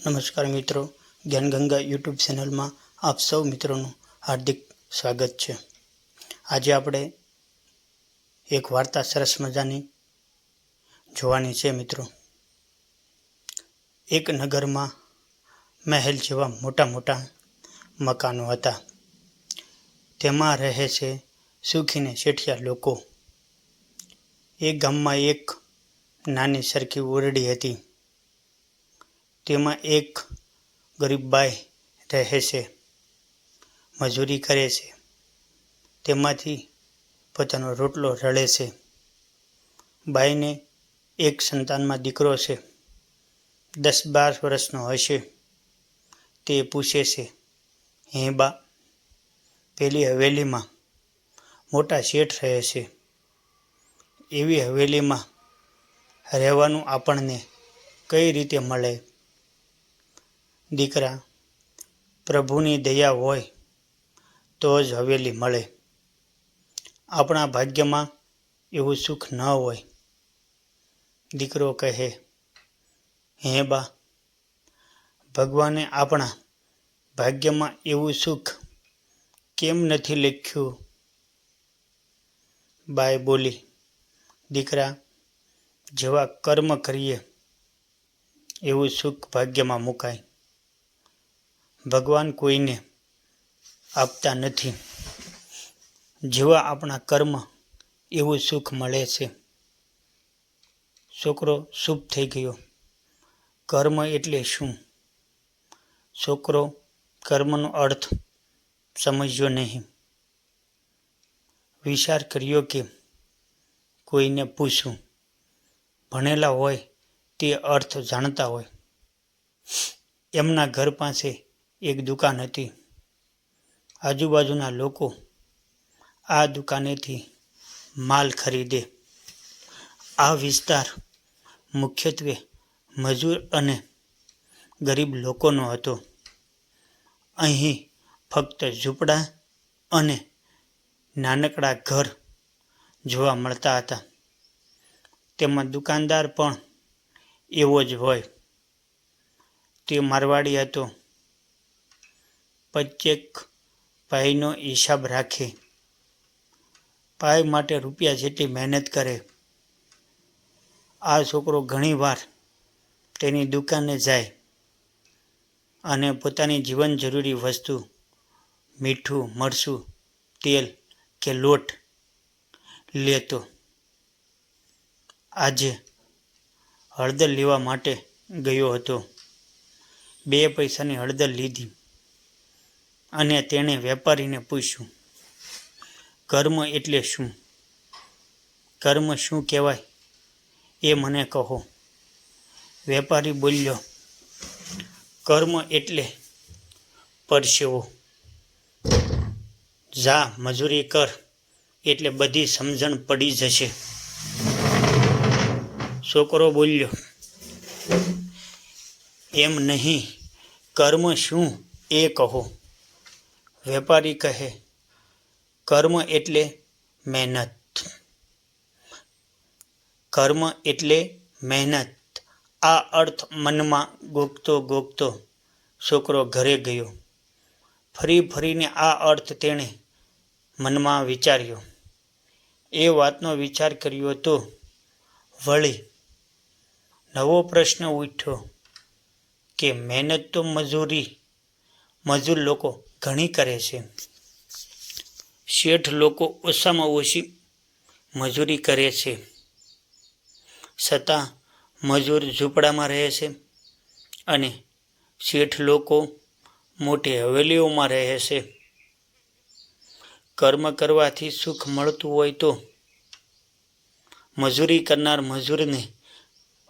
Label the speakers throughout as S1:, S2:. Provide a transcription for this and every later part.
S1: નમસ્કાર મિત્રો, જ્ઞાનગંગા યુટ્યુબ ચેનલમાં આપ સૌ મિત્રોનું હાર્દિક સ્વાગત છે. આજે આપણે એક વાર્તા સરસ મજાની જોવાની છે મિત્રો. એક નગરમાં મહેલ જેવા મોટા મોટા મકાનો હતા. તેમાં રહે છે સુખીને શેઠિયા લોકો. એક ગામમાં એક નાની સરખી ઓરડી હતી. તેમાં એક ગરીબ બાઈ રહે છે, મજૂરી કરે છે. તેમાંથી પોતાનો રોટલો રળે છે. બાઈને એક સંતાનમાં દીકરો છે, 10-12 વર્ષનો હશે. તે પૂછે છે, હે બા, પેલી હવેલીમાં મોટા શેઠ રહે છે. એવી હવેલીમાં રહેવાનું આપણને કઈ રીતે મળે? દીકરા, પ્રભુની દયા હોય તો જ હવેલી મળે. આપણા ભાગ્યમાં એવું સુખ ન હોય. દીકરો કહે, હે બા, ભગવાને આપણા ભાગ્યમાં એવું સુખ કેમ નથી લખ્યું? બાઈ બોલી, દીકરા, જેવા કર્મ કરીએ એવું સુખ ભાગ્યમાં મુકાય. ભગવાન કોઈને આપતા નથી. જેવા આપણા કર્મ એવું સુખ મળે છે. છોકરો ચૂપ થઈ ગયો. કર્મ એટલે શું? છોકરો કર્મનો અર્થ સમજ્યો નહીં. વિચાર કર્યો કે કોઈને પૂછું. ભણેલા હોય તે અર્થ જાણતા હોય. એમના ઘર પાસે એક દુકાન હતી. આજુબાજુના લોકો આ દુકાનેથી માલ ખરીદે. આ વિસ્તાર મુખ્યત્વે મજૂર અને ગરીબ લોકોનો હતો. અહીં ફક્ત ઝૂંપડા અને નાનકડા ઘર જોવા મળતા હતા. તેમાં દુકાનદાર પણ એવો જ હોય. તે મારવાડી હતો. પ્રત્યેક પાઈનો હિસાબ રાખે. પાઈ માટે રૂપિયા જેટલી મહેનત કરે. આ છોકરો ઘણીવાર તેની દુકાને જાય અને પોતાની જીવન જરૂરી વસ્તુ, મીઠું, મરચું, તેલ કે લોટ લેતો. આજે હળદર લેવા માટે ગયો હતો. 2 પૈસાની હળદર લીધી અને તેણે વેપારીને પૂછ્યું, કર્મ એટલે શું? કર્મ શું કહેવાય એ મને કહો. વેપારી બોલ્યો, કર્મ એટલે પરસેવો. જા મજૂરી કર એટલે બધી સમજણ પડી જશે. છોકરો બોલ્યો, એમ નહીં, કર્મ શું એ કહો. વેપારી કહે, કર્મ એટલે મહેનત. કર્મ એટલે મહેનત. આ અર્થ મનમાં ગોખતો ગોખતો છોકરો ઘરે ગયો. ફરીને આ અર્થ તેણે મનમાં વિચાર્યો. એ વાતનો વિચાર કર્યો તો વળી નવો પ્રશ્ન ઉઠ્યો કે મહેનત તો મજૂર લોકો ઘણી કરે છે. શેઠ લોકો ઓછામાં ઓછી મજૂરી કરે છે. છતાં મજૂર ઝૂંપડામાં રહે છે અને શેઠ લોકો મોટી હવેલીઓમાં રહે છે. કર્મ કરવાથી સુખ મળતું હોય તો મજૂરી કરનાર મજૂરને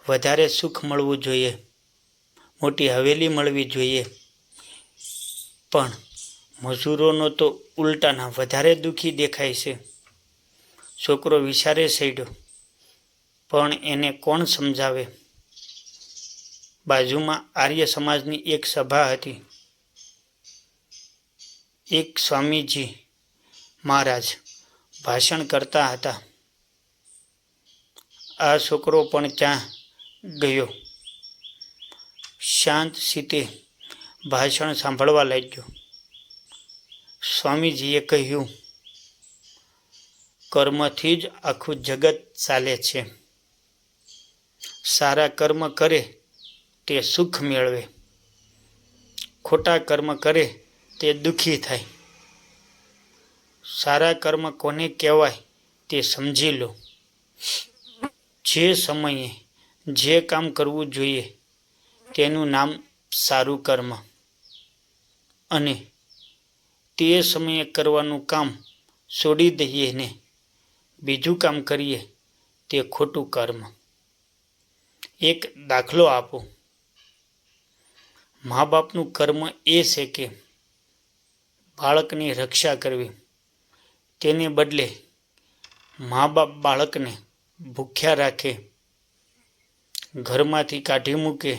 S1: વધારે સુખ મળવું જોઈએ, મોટી હવેલી મળવી જોઈએ. પણ મજૂરોનો તો ઉલટાના વધારે દુઃખી દેખાય છે. છોકરો વિચારે ચડ્યો, પણ એને કોણ સમજાવે? બાજુમાં આર્ય સમાજની એક સભા હતી. એક સ્વામીજી મહારાજ ભાષણ કરતા હતા. આ છોકરો પણ ત્યાં ગયો. શાંત સીતે ભાષણ સાંભળવા લાગ્યો. સ્વામીજીએ કહ્યું, કર્મથી જ આખું જગત ચાલે છે. સારા કર્મ કરે તે સુખ મેળવે, ખોટા કર્મ કરે તે દુઃખી થાય. સારા કર્મ કોને કહેવાય તે સમજી લો. જે સમયે જે કામ કરવું જોઈએ તેનું નામ સારું કર્મ, અને તે સમયે કરવાનું કામ છોડી દઈએ ને બીજું કામ કરીએ તે ખોટું કર્મ. એક દાખલો આપો. મા બાપનું કર્મ એ છે કે બાળકની રક્ષા કરવી. તેને બદલે મા બાપ બાળકને ભૂખ્યા રાખે, ઘરમાંથી કાઢી મૂકે,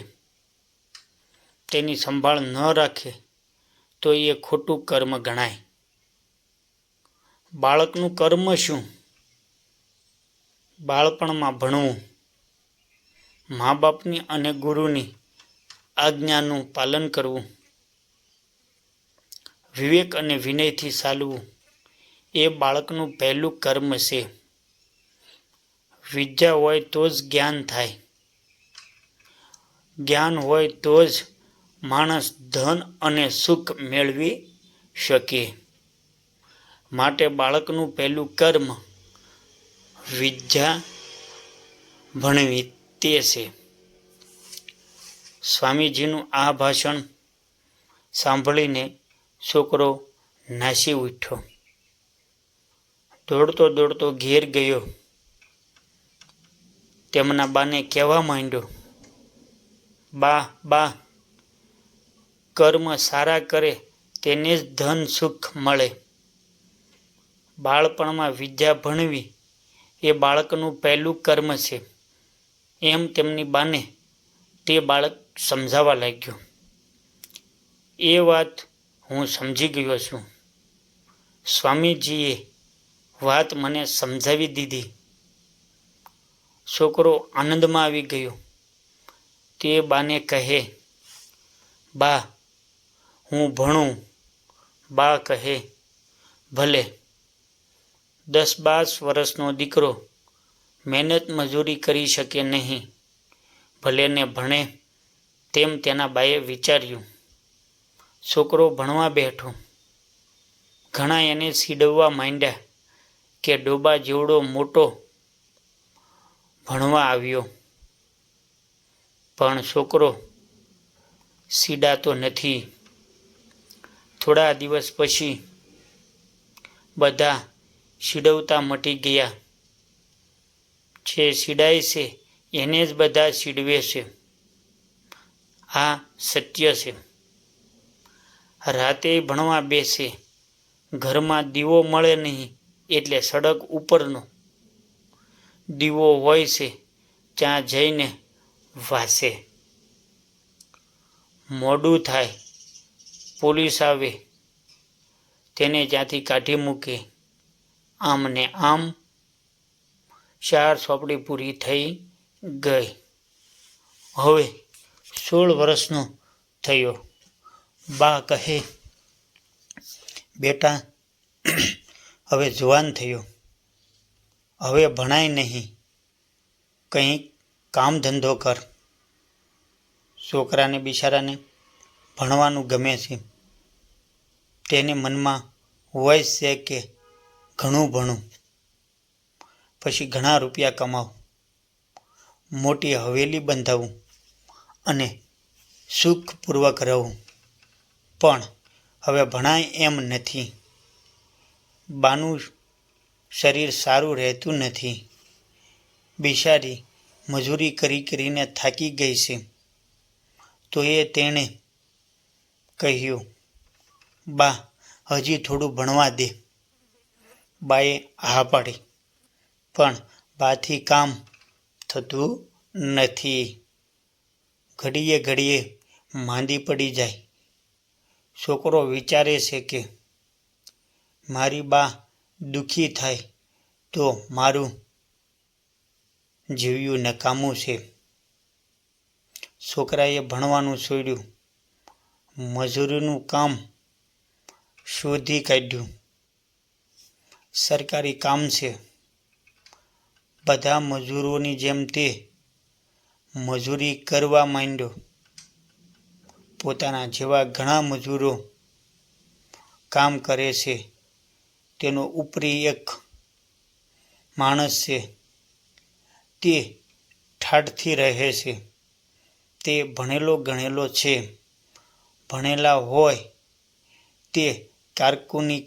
S1: તેની સંભાળ ન રાખે તો એ ખોટું કર્મ ગણાય. બાળકનું કર્મ શું? બાળપણમાં ભણવું, મા બાપની અને ગુરુની આજ્ઞાનું પાલન કરવું, વિવેક અને વિનયથી ચાલવું એ બાળકનું પહેલું કર્મ છે. વિદ્યા હોય તો જ જ્ઞાન થાય. જ્ઞાન હોય તો જ માણસ ધન અને સુખ મેળવી શકે. માટે બાળકનું પહેલું કર્મ વિદ્યા ભણવી તે છે. સ્વામીજીનું આ ભાષણ સાંભળીને છોકરો નાસી ઉઠ્યો. દોડતો દોડતો ઘેર ગયો. તેમના બાને કહેવા માંડ્યો, બા, કર્મ સારા કરે તેને જ ધન સુખ મળે. બાળપણમાં વિદ્યા ભણવી એ બાળકનું પહેલું કર્મ છે. એમ તેમની બાને તે બાળક સમજાવવા લાગ્યો. એ વાત હું સમજી ગયો છું. સ્વામીજીએ વાત મને સમજાવી દીધી. છોકરો આનંદમાં આવી ગયો. તે બાને કહે, બા, હું ભણું. બા કહે, ભલે. 10-12 વર્ષનો દીકરો મહેનત મજૂરી કરી શકે નહીં, ભલે ને ભણે, તેમ તેના બાએ વિચાર્યું. છોકરો ભણવા બેઠો. ઘણા એને સીડવવા માંડ્યા કે ડોબા જેવડો મોટો ભણવા આવ્યો. પણ છોકરો સીડાતો નથી. થોડા દિવસ પછી બધા સીડવતા મટી ગયા. જે સીડાય છે એને જ બધા સીડવે છે. આ સત્ય છે. રાતે ભણવા બેસે, ઘરમાં દીવો મળે નહીં એટલે સડક ઉપરનો દીવો હોય છે ત્યાં જઈને વાસે. મોડું થાય, પોલીસ આવે, તેને ત્યાંથી કાઢી મૂકે. આમ ને આમ 4 ચોપડી પૂરી થઈ ગઈ. હવે 16 વર્ષનો થયો. બા કહે, બેટા, હવે જુવાન થયો, હવે ભણાય નહીં, કંઈક કામ ધંધો કર. છોકરાને બિચારાને ભણવાનું ગમે છે. તેને મનમાં હોય છે કે ઘણું ભણું, પછી ઘણા રૂપિયા કમાવું, મોટી હવેલી બંધાવું અને સુખપૂર્વક રહું. પણ હવે ભણાય એમ નથી. બાનું શરીર સારું રહેતું નથી. બિચારી મજૂરી કરીને થાકી ગઈ છે. તો તેણે કહ્યું, બા, હજી થોડું ભણવા દે. બાએ હા પાડી, પણ બાથી કામ થતું નથી. ઘડીએ ઘડીએ માંદી પડી જાય. છોકરો વિચારે છે કે મારી બા દુઃખી થાય તો મારું જીવ્યું નકામું છે. છોકરાએ ભણવાનું છોડ્યું, મજૂરીનું કામ શોધી કાઢ્યું. સરકારી કામ છે. બધા મજૂરોની જેમ તે મજૂરી કરવા માંડ્યો. પોતાના જેવા ઘણા મજૂરો કામ કરે છે. તેનો ઉપરી એક માણસ છે. તે ઠાઠથી રહે છે. તે ભણેલો ગણેલો છે. ભણેલા હોય તે કારકુની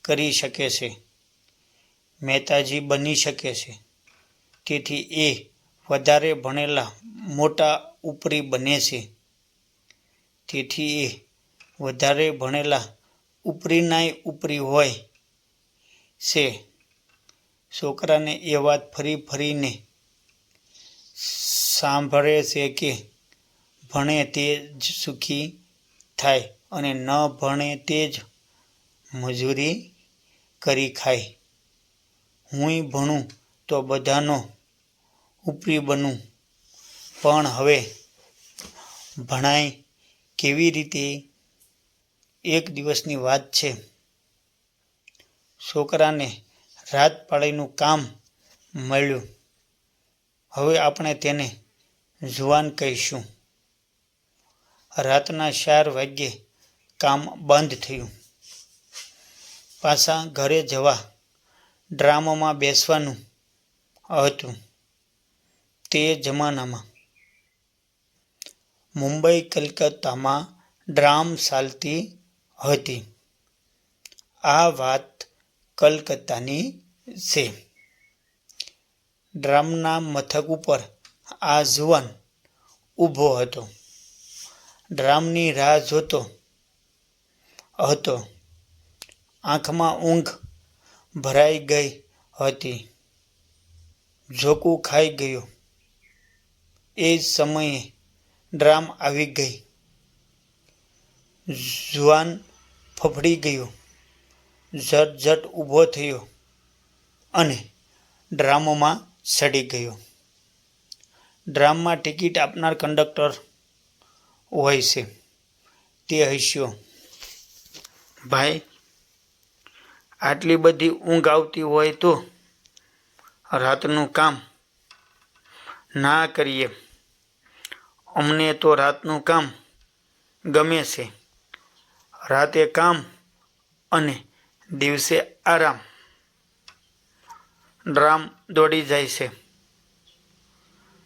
S1: કરી શકે છે. મહેતાજી બની શકે છે. તેથી એ વધારે ભણેલા મોટા ઉપરી બને છે. તેથી એ વધારે ભણેલા ઉપરીનાય ઉપરી હોય છે. છોકરાને એ વાત ફરી ફરીને સાંભળે છે કે ભણે તે જ સુખી થાય અને ન ભણે તે જ મજૂરી કરી ખાય. હુંય ભણું તો બધાનો ઉપરી બનું, પણ હવે ભણાય કેવી રીતે? એક દિવસની વાત છે. છોકરાને રાત પાળીનું કામ મળ્યું. હવે આપણે તેને જુવાન કહીશું. રાતના 4 વાગ્યે કામ બંધ થયું. પાછા ઘરે જવા ડ્રામમાં બેસવાનું હતું. તે જમાનામાં મુંબઈ કલકત્તામાં ડ્રામ ચાલતી હતી. આ વાત કલકત્તાની છે. ડ્રામના મથક ઉપર આ જુવાન ઊભો હતો. ડ્રામની રાહ જોતો હતો. આંખમાં ઊંઘ ભરાઈ ગઈ હતી. ઝોકું ખાઈ ગયો. એ જ સમયે ડ્રામ આવી ગઈ. જુવાન ફફડી ગયો. ઝટ ઊભો થયો અને ડ્રામમાં ચડી ગયો. ડ્રામમાં ટિકિટ આપનાર કંડક્ટર હોય છે. તે હસ્યો. ભાઈ, આટલી બધી ઊંઘ આવતી હોય તો રાતનું કામ ના કરીએ. અમને તો રાતનું કામ ગમે છે. રાતે કામ અને દિવસે આરામ. ડ્રામ દોડી જાય છે.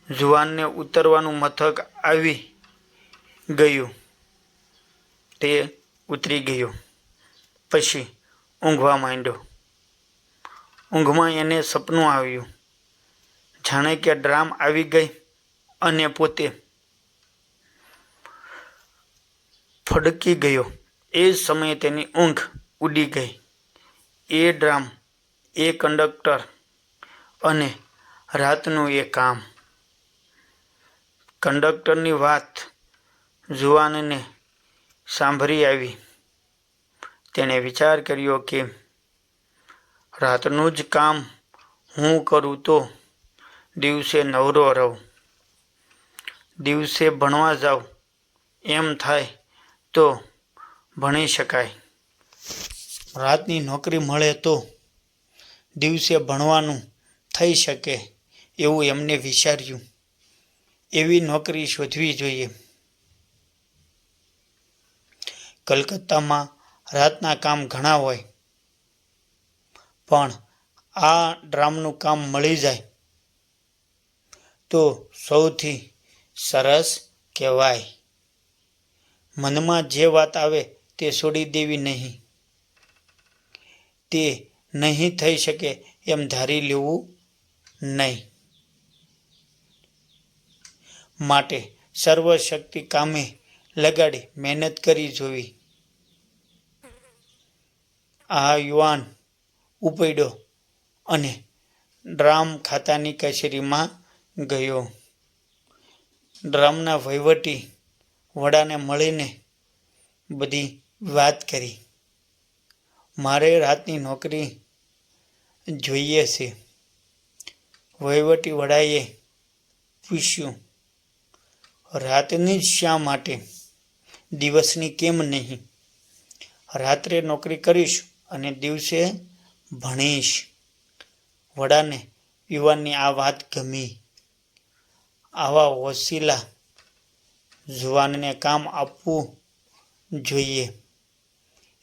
S1: જુવાનને ઉતરવાનું મથક આવી ગયું. તે ઉતરી ગયો. પછી ઊંઘવા માંડ્યો. ઊંઘમાં એને સપનું આવ્યું. જાણે કે ડ્રામ આવી ગઈ અને પોતે ફડકી ગયો. એ જ સમયે તેની ઊંઘ ઉડી ગઈ. એ ડ્રામ, એ કંડક્ટર અને રાતનું એ કામ. કંડક્ટરની વાત જુવાનને સાંભળી આવી. તેણે વિચાર કર્યો કે રાતનું જ કામ હું કરું તો દિવસે નવરો રહું. દિવસે ભણવા જાઉં એમ થાય તો ભણી શકાય. રાતની નોકરી મળે તો દિવસે ભણવાનું થઈ શકે એવું એમને વિચાર્યું. એવી નોકરી શોધવી જોઈએ. કલકત્તામાં રાતના કામ ઘણા હોય, પણ આ ડ્રામનું કામ મળી જાય તો સૌથી સરસ કહેવાય. મનમાં જે વાત આવે તે છોડી દેવી નહીં. તે નહીં થઈ શકે એમ ધારી લેવું નહીં. માટે સર્વશક્તિ કામે લગાડી મહેનત કરી જોવી. આ યુવાન ઉપડ્યો અને ડ્રામ ખાતાની કચેરીમાં ગયો. ડ્રામના વહીવટી વડાને મળીને બધી વાત કરી. મારે રાતની નોકરી જોઈએ છે. વહીવટી વડાએ પૂછ્યું, રાતની જ શા માટે, દિવસની કેમ નહીં? રાત્રે નોકરી કરીશ અને દિવસે ભણીશ. વડાને યુવાનની આ વાત ગમી. આવા હોશિયાર જુવાનને કામ આપવું જોઈએ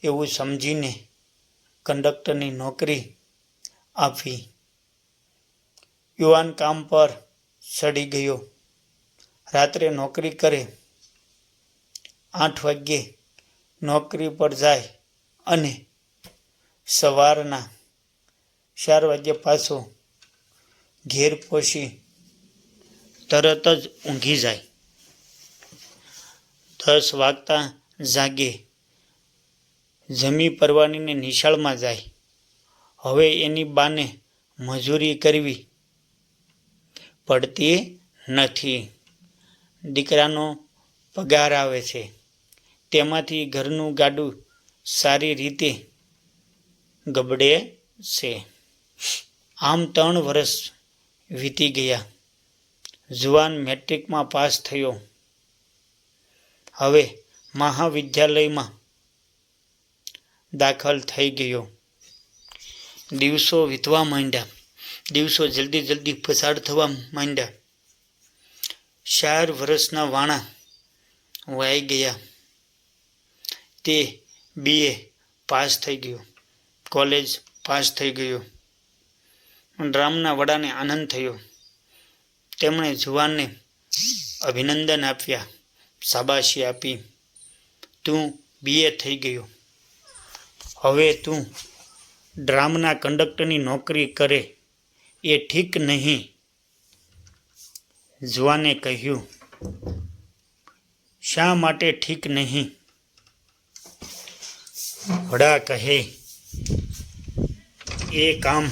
S1: એવું સમજીને કંડક્ટરની નોકરી આપી. યુવાન કામ પર ચડી ગયો. રાત્રે નોકરી કરે. 8 વાગ્યે નોકરી પર જાય અને સવારના 4 વાગ્યે પાછો ઘેર પહોંચી તરત જ ઊંઘી જાય. 10 વાગતા જાગે. જમી પરવાનીને નિશાળમાં જાય. હવે એની બાને મજૂરી કરવી પડતી નથી. દીકરાનો પગાર આવે છે. તેમાંથી ઘરનું ગાડું સારી રીતે ગબડે છે. આમ 3 વર્ષ વીતી ગયા. જુવાન મેટ્રિકમાં પાસ થયો. હવે મહાવિદ્યાલયમાં દાખલ થઈ ગયો. દિવસો વીતવા માંડ્યા. દિવસો જલ્દી પસાર થવા માંડ્યા. 4 વર્ષના વાણા વાઈ ગયા. તે BA પાસ થઈ ગયો. કોલેજ પાસ થઈ ગયો. રામના વડાને આનંદ થયો. તેમણે જુવાનને અભિનંદન આપ્યા, શાબાશી આપી. તું BA થઈ ગયો. હવે તું ડ્રામના કંડક્ટરની નોકરી કરે એ ઠીક નહીં. જુવાને કહ્યું, શા માટે ઠીક નહીં? વડા કહે, એ કામ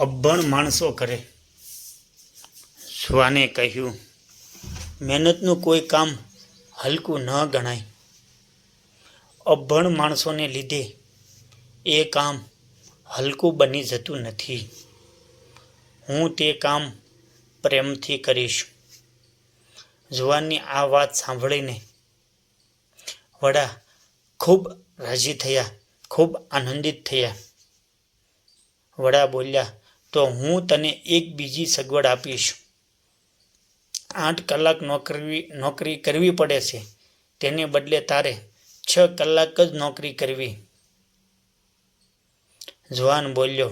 S1: અભણ માણસો કરે. જુવાને કહ્યું, મહેનતનું કોઈ કામ હલકું ન ગણાય. અભણ માણસોને લીધે એ કામ હલકું બની જતું નથી. હું તે કામ પ્રેમથી કરીશ. જુવાનની આ વાત સાંભળીને વડા ખૂબ રાજી થયા, ખૂબ આનંદિત થયા. વડા બોલ્યા, તો હું તને એક બીજી સગવડ આપીશ. 8 કલાક નોકરી કરવી પડે છે. તેને બદલે તારે 6 કલાક જ નોકરી કરવી. જુવાન બોલ્યો,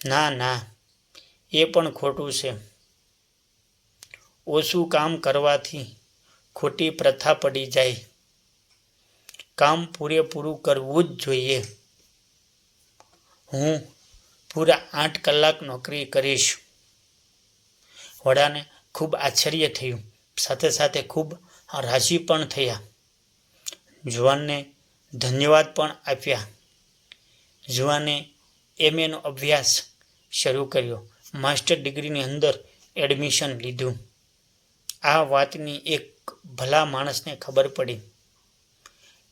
S1: ના, એ પણ ખોટું છે. ઓછું કામ કરવાથી ખોટી પ્રથા પડી જાય. કામ પૂરેપૂરું કરવું જ જોઈએ. હું પૂરા 8 કલાક નોકરી કરીશ. વડાને ખૂબ આશ્ચર્ય થયું. સાથે સાથે ખૂબ રાજી પણ થયા. જુવાનને ધન્યવાદ પણ આપ્યા. જુવાને MAનો અભ્યાસ શરૂ કર્યો. માસ્ટર ડિગ્રીની અંદર એડમિશન લીધું. આ વાતની એક ભલા માણસને ખબર પડી.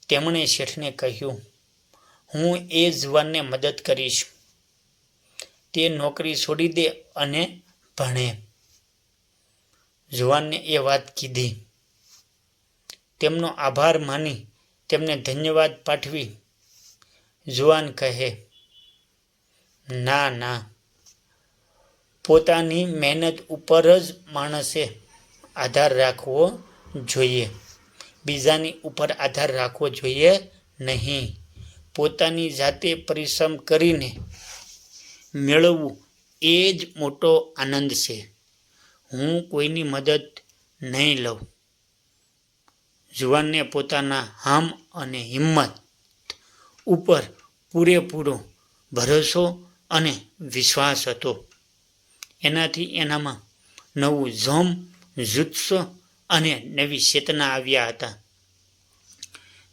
S1: તેમણે શેઠને કહ્યું, હું એ જુવાનને મદદ કરીશ. તે નોકરી છોડી દે અને ભણે. જુવાનને એ વાત કીધી. તેમનો આભાર માની તેમને ધન્યવાદ પાઠવી જુવાન કહે, ના, પોતાની મહેનત ઉપર જ માણસે આધાર રાખવો જોઈએ. બીજાની ઉપર આધાર રાખવો જોઈએ નહીં. પોતાની જાતે પરિશ્રમ કરીને મેળવવું એ જ મોટો આનંદ છે. હું કોઈની મદદ નહીં લઉં. જુવાનને પોતાના હામ અને હિંમત ઉપર પૂરેપૂરો ભરોસો અને વિશ્વાસ હતો. એનાથી એનામાં નવું જોમ, જુસ્સો અને નવી ચેતના આવ્યા હતા.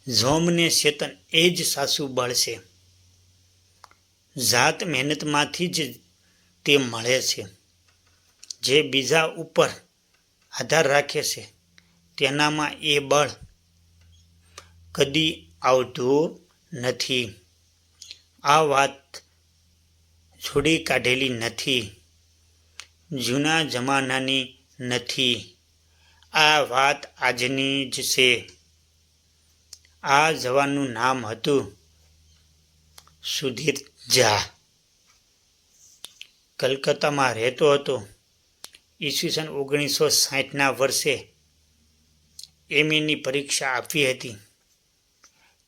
S1: જોમ ને ચેતન એ જ સાચું બળ છે. જાત મહેનતમાંથી જ તે મળે છે. જે બીજા ઉપર આધાર રાખે છે તેનામાં એ બળ કદી આવતું નથી. આ વાત જોડી કાઢેલી નથી. જૂના જમાનાની નથી. આ વાત આજની જ છે. આ જવાનનું નામ હતું સુધીર ઝા. કલકત્તામાં રહેતો હતો. ઈસવીસન 1960ના વર્ષે એમએની પરીક્ષા આપી હતી.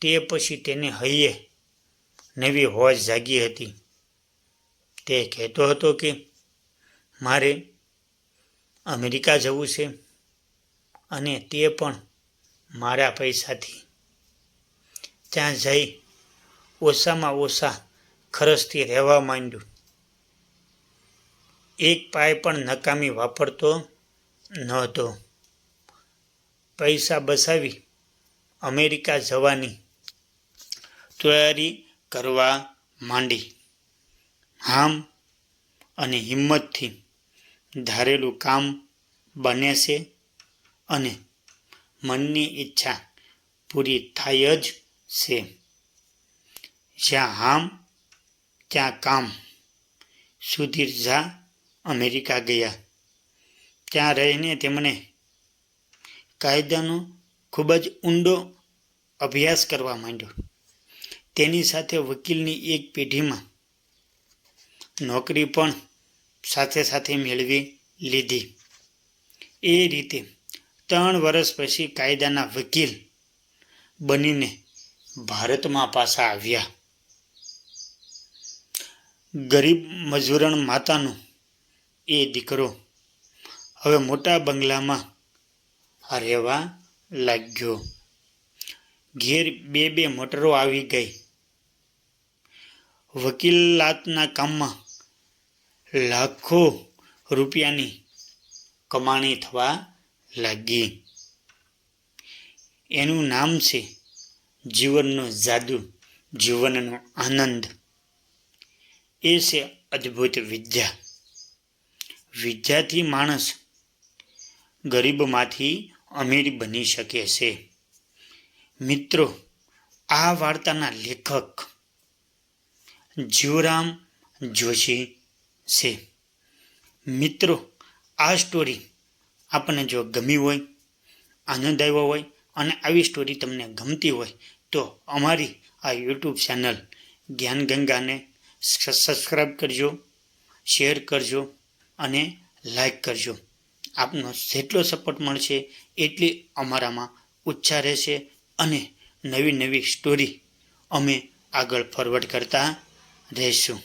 S1: તે પછી તેને હૈયે નવી હોશ જાગી હતી. તે કહેતો હતો કે મારે અમેરિકા જવું છે, અને તે પણ મારા પૈસાથી. ત્યાં જઈ ઓછામાં ઓછા ખર્ચથી રહેવા માંડ્યું. એક પાય પણ નકામી વાપરતો નહોતો. પૈસા બચાવી અમેરિકા જવાની તૈયારી કરવા માંડી. હામ અને હિંમતથી ધારેલું કામ બને છે અને મનની ઈચ્છા પૂરી થાય જ છે. જ્યાં હામ ત્યાં કામ. સુધીર ઝા અમેરિકા ગયા. ત્યાં રહીને તેમણે કાયદાનો ખૂબ જ ઊંડો અભ્યાસ કરવા માંડ્યો. તેની સાથે વકીલની એક પેઢીમાં નોકરી પણ સાથે સાથે મેળવી લીધી. એ રીતે 3 વર્ષ પછી કાયદાના વકીલ બનીને ભારતમાં પાછા આવ્યા. ગરીબ મજૂરણ માતાનો એ દીકરો હવે મોટા બંગલામાં રહેવા લાગ્યો. ઘેર 2 મોટરો આવી ગઈ. વકીલાતના કામમાં લાખો રૂપિયાની કમાણી થવા લાગી. એનું નામ છે જીવનનો જાદુ, જીવનનો આનંદ. એ છે અદ્ભુત વિદ્યા. વિદ્યાથી માણસ ગરીબમાંથી અમીર બની શકે છે. મિત્રો, આ વાર્તાના લેખક જીવરામ જોશી છે. મિત્રો, આ સ્ટોરી આપણને જો ગમી હોય, આનંદ આવ્યો હોય અને આવી સ્ટોરી તમને ગમતી હોય તો અમારી આ યુટ્યુબ ચેનલ જ્ઞાનગંગાને સબસ્ક્રાઈબ કરજો, શેર કરજો અને લાઈક કરજો. આપનો જેટલો સપોર્ટ મળશે એટલી અમારામાં ઉત્સાહ રહેશે અને નવી નવી સ્ટોરી અમે આગળ ફોરવર્ડ કરતા રહીશું.